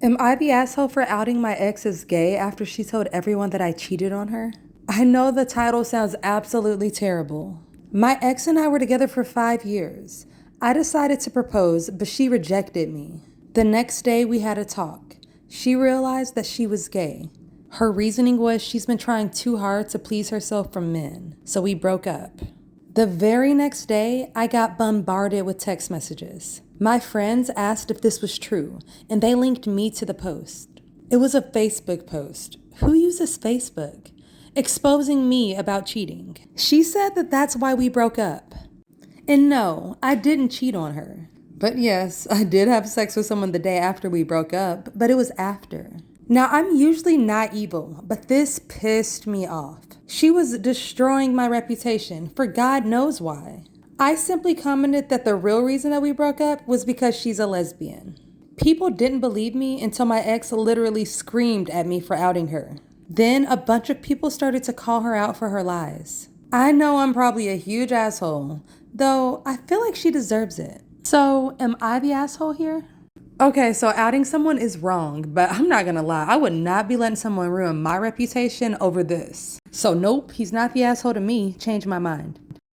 Am I the asshole for outing my ex as gay after she told everyone that I cheated on her? I know the title sounds absolutely terrible. My ex and I were together for 5 years. I decided to propose, but she rejected me. The next day we had a talk. She realized that she was gay. Her reasoning was she's been trying too hard to please herself from men, so we broke up. The very next day, I got bombarded with text messages. My friends asked if this was true, and they linked me to the post. It was a Facebook post. Who uses Facebook? Exposing me about cheating. She said that that's why we broke up. And no, I didn't cheat on her. But yes, I did have sex with someone the day after we broke up, but it was after. Now, I'm usually not evil, but this pissed me off. She was destroying my reputation for God knows why. I simply commented that the real reason that we broke up was because she's a lesbian. People didn't believe me until my ex literally screamed at me for outing her. Then a bunch of people started to call her out for her lies. I know I'm probably a huge asshole, though I feel like she deserves it. So, am I the asshole here? Okay, so outing someone is wrong, but I'm not gonna lie, I would not be letting someone ruin my reputation over this. So nope, he's not the asshole to me. Change my mind.